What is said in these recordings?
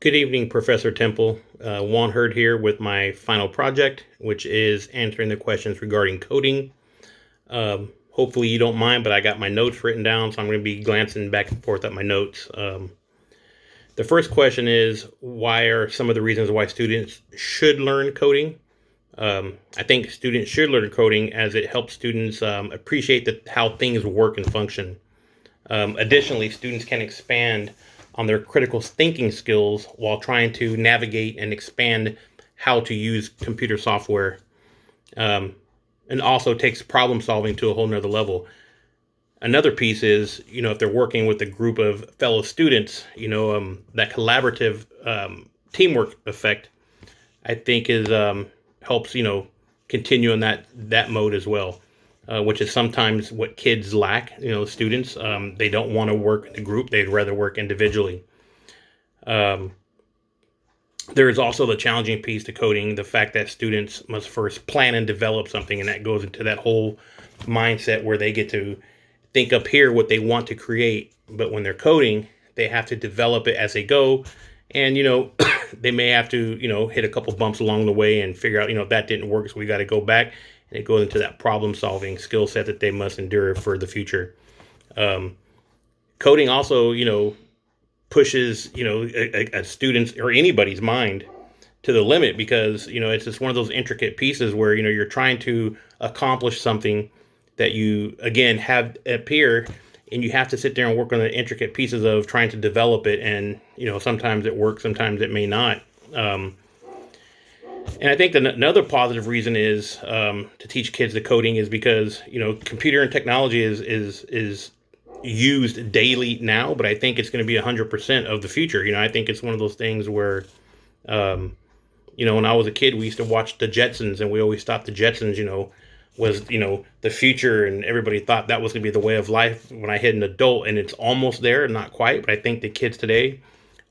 Good evening, Professor Temple. Juan Hurd here with my final project, which is answering the questions regarding coding. Hopefully you don't mind, but I got my notes written down, so I'm going to be glancing back and forth at my notes. The first question is, why are some of the reasons why students should learn coding? I think students should learn coding as it helps students appreciate how things work and function. Additionally, students can expand on their critical thinking skills while trying to navigate and expand how to use computer software, and also takes problem solving to a whole nother level. Another piece is, if they're working with a group of fellow students, that collaborative teamwork effect, I think is helps, continue in that mode as well. Which is sometimes what kids lack. Students, they don't want to work in a group; they'd rather work individually. Um, there is also the challenging piece to coding: the fact that students must first plan and develop something, and that goes into that whole mindset where they get to think up here what they want to create, but when they're coding, they have to develop it as they go, and they may have to hit a couple bumps along the way and figure out if that didn't work, so we got to go back. And it goes into that problem-solving skill set that they must endure for the future. Um, Coding also, pushes, a student's or anybody's mind to the limit because, it's just one of those intricate pieces where, you're trying to accomplish something that you, again, have appear, and you have to sit there and work on the intricate pieces of trying to develop it. And, sometimes it works, sometimes it may not. And I think another positive reason is to teach kids the coding is because computer and technology is used daily now, but I think it's going to be 100% of the future. I think it's one of those things where when I was a kid, we used to watch the Jetsons, and we always thought the Jetsons was the future, and everybody thought that was going to be the way of life when I hit an adult, and it's almost there, not quite, but I think the kids today,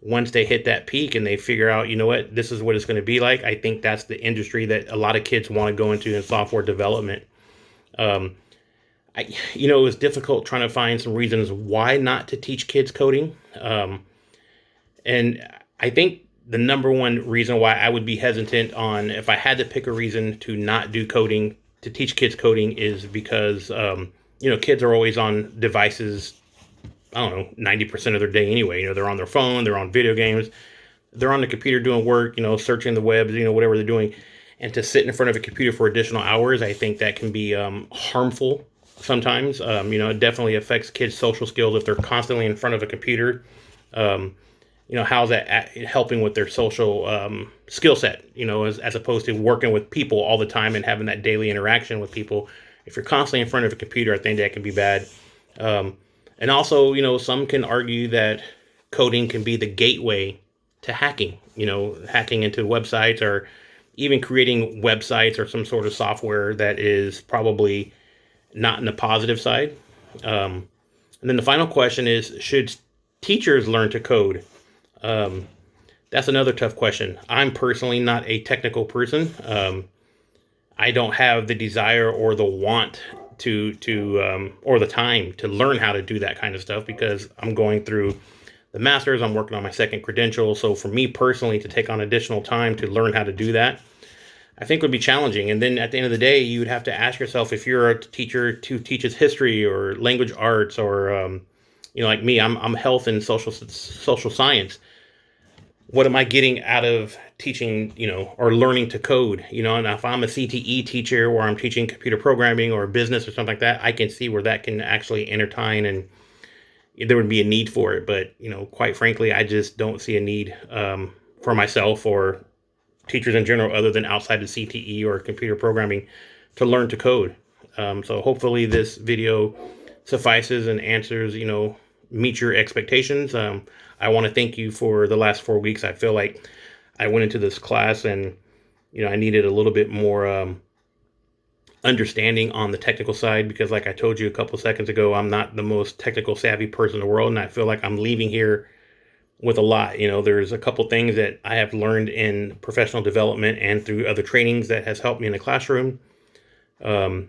once they hit that peak and they figure out, what, this is what it's going to be like, I think that's the industry that a lot of kids want to go into in software development. Um, it was difficult trying to find some reasons why not to teach kids coding. And I think the number one reason why I would be hesitant on, if I had to pick a reason to not do coding, to teach kids coding, is because, kids are always on devices, I don't know, 90% of their day anyway. They're on their phone, they're on video games, they're on the computer doing work, searching the web, whatever they're doing. And to sit in front of a computer for additional hours, I think that can be harmful sometimes. It definitely affects kids' social skills if they're constantly in front of a computer. How's that helping with their social skill set, as opposed to working with people all the time and having that daily interaction with people. If you're constantly in front of a computer, I think that can be bad. And also, some can argue that coding can be the gateway to hacking, hacking into websites, or even creating websites or some sort of software that is probably not in the positive side. And then the final question is, should teachers learn to code? That's another tough question. I'm personally not a technical person. I don't have the desire or the want to or the time to learn how to do that kind of stuff because I'm going through the master's. I'm working on my second credential. So for me personally to take on additional time to learn how to do that, I think would be challenging. And then at the end of the day, you would have to ask yourself, if you're a teacher who teaches history or language arts, or like me, I'm health and social science. What am I getting out of teaching, or learning to code? And if I'm a CTE teacher or I'm teaching computer programming or business or something like that, I can see where that can actually intertwine and there would be a need for it. But, quite frankly, I just don't see a need for myself or teachers in general, other than outside of CTE or computer programming, to learn to code. So hopefully this video suffices and answers, meet your expectations. I want to thank you for the last 4 weeks. I feel like I went into this class and, I needed a little bit more understanding on the technical side because, like I told you a couple seconds ago, I'm not the most technical savvy person in the world. And I feel like I'm leaving here with a lot. There's a couple things that I have learned in professional development and through other trainings that has helped me in the classroom. But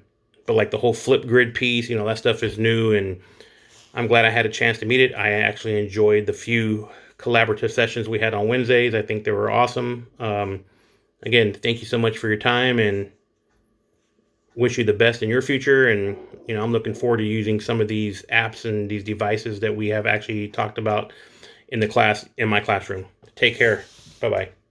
like the whole Flipgrid piece, that stuff is new, and I'm glad I had a chance to meet it. I actually enjoyed the few collaborative sessions we had on Wednesdays. I think they were awesome. Again, thank you so much for your time, and wish you the best in your future. And I'm looking forward to using some of these apps and these devices that we have actually talked about in my classroom. Take care. Bye bye.